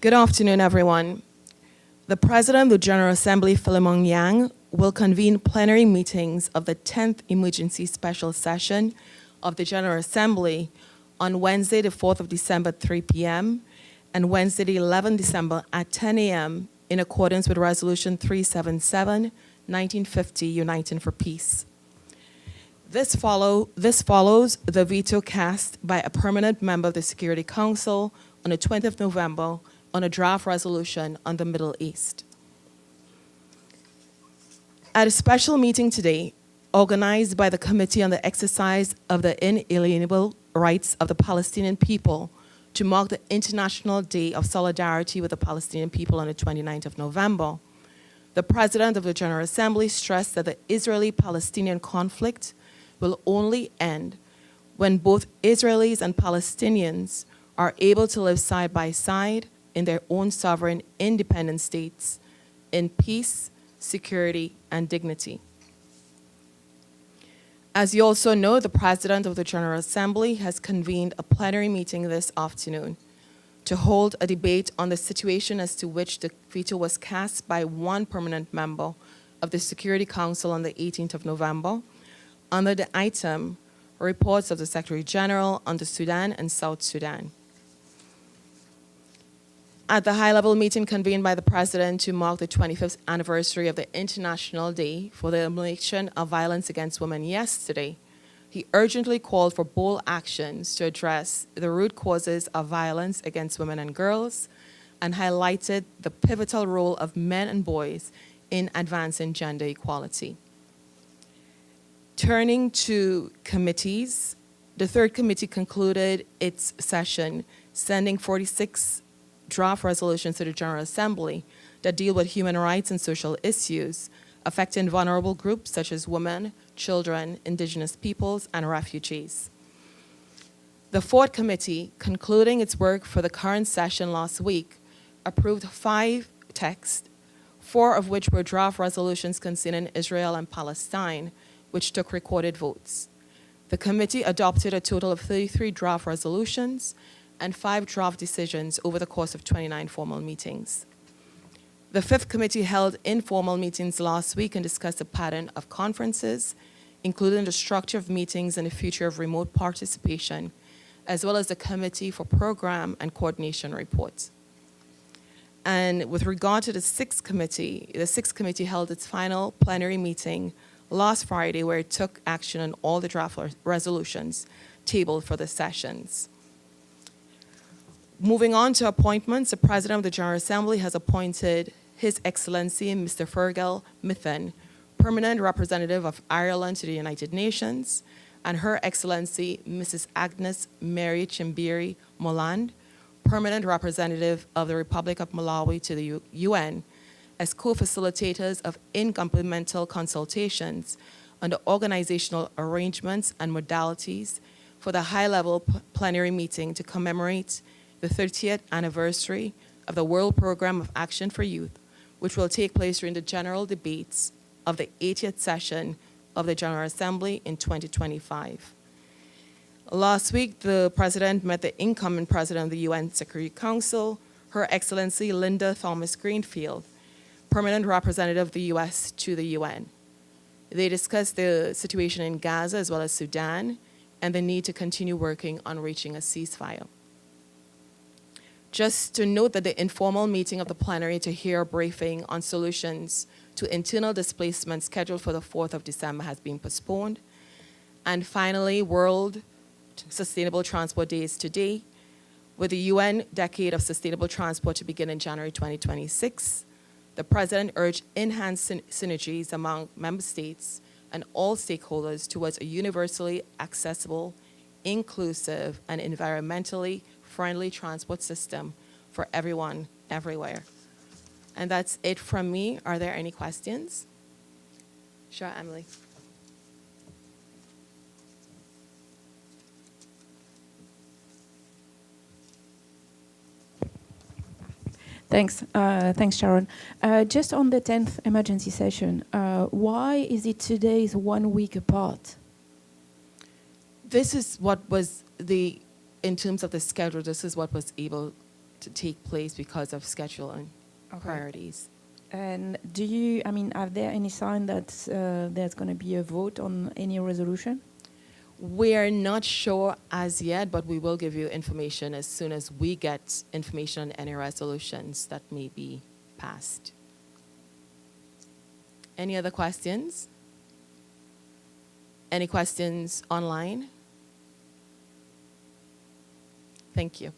Good afternoon, everyone. The President of the General Assembly, Philemon Yang, will convene plenary meetings of the 10th Emergency Special Session of the General Assembly on Wednesday, the 4th of December at 3 p.m. and Wednesday, the 11th December at 10 a.m. in accordance with Resolution 377, 1950, Uniting for Peace. This follows the veto cast by a permanent member of the Security Council on the 20th of November on a draft resolution on the Middle East. At a special meeting today, organized by the Committee on the Exercise of the Inalienable Rights of the Palestinian People to mark the International Day of Solidarity with the Palestinian People on the 29th of November, the President of the General Assembly stressed that the Israeli-Palestinian conflict will only end when both Israelis and Palestinians are able to live side by side in their own sovereign, independent states in peace, security, and dignity. As you also know, the President of the General Assembly has convened a plenary meeting this afternoon to hold a debate on the situation as to which the veto was cast by one permanent member of the Security Council on the 18th of November under the item Reports of the Secretary General on the Sudan and South Sudan. At the high-level meeting convened by the President to mark the 25th anniversary of the International Day for the Elimination of Violence Against Women yesterday, he urgently called for bold actions to address the root causes of violence against women and girls and highlighted the pivotal role of men and boys in advancing gender equality. Turning to committees, the third committee concluded its session sending 46 draft resolutions to the General Assembly that deal with human rights and social issues affecting vulnerable groups such as women, children, indigenous peoples, and refugees. The fourth committee, concluding its work for the current session last week, approved 5 texts, 4 of which were draft resolutions concerning Israel and Palestine, which took recorded votes. The committee adopted a total of 33 draft resolutions and 5 draft decisions over the course of 29 formal meetings. The fifth committee held informal meetings last week and discussed a pattern of conferences, including the structure of meetings and the future of remote participation, as well as the Committee for Program and Coordination reports. And with regard to the sixth committee held its final plenary meeting last Friday, where it took action on all the draft resolutions tabled for the sessions. Moving on to appointments, the President of the General Assembly has appointed His Excellency Mr. Fergal Mithen, Permanent Representative of Ireland to the United Nations, and Her Excellency Mrs. Agnes Mary Chimbiri Moland, Permanent Representative of the Republic of Malawi to the UN, as co-facilitators of intergovernmental consultations on the organizational arrangements and modalities for the high-level plenary meeting to commemorate the 30th anniversary of the World Program of Action for Youth, which will take place during the general debates of the 80th session of the General Assembly in 2025. Last week, the President met the incoming President of the UN Security Council, Her Excellency Linda Thomas-Greenfield, Permanent Representative of the U.S. to the UN. They discussed the situation in Gaza as well as Sudan and the need to continue working on reaching a ceasefire. Just to note that the informal meeting of the plenary to hear a briefing on solutions to internal displacement scheduled for the 4th of December has been postponed. And finally, World Sustainable Transport Day is today, with the UN Decade of Sustainable Transport to begin in January 2026. The President urged enhanced synergies among member states and all stakeholders towards a universally accessible, inclusive, and environmentally friendly transport system for everyone, everywhere. And that's it from me. Are there any questions? Sure, Emily. Thanks, Sharon. Just on the 10th emergency session, why is it today is 1 week apart? This is what was the in terms of the schedule, this is what was able to take place because of scheduling priorities. And do you, I mean, are there any sign that there's going to be a vote on any resolution? We're not sure as yet, but we will give you information as soon as we get information on any resolutions that may be passed. Any other questions? Any questions online? Thank you.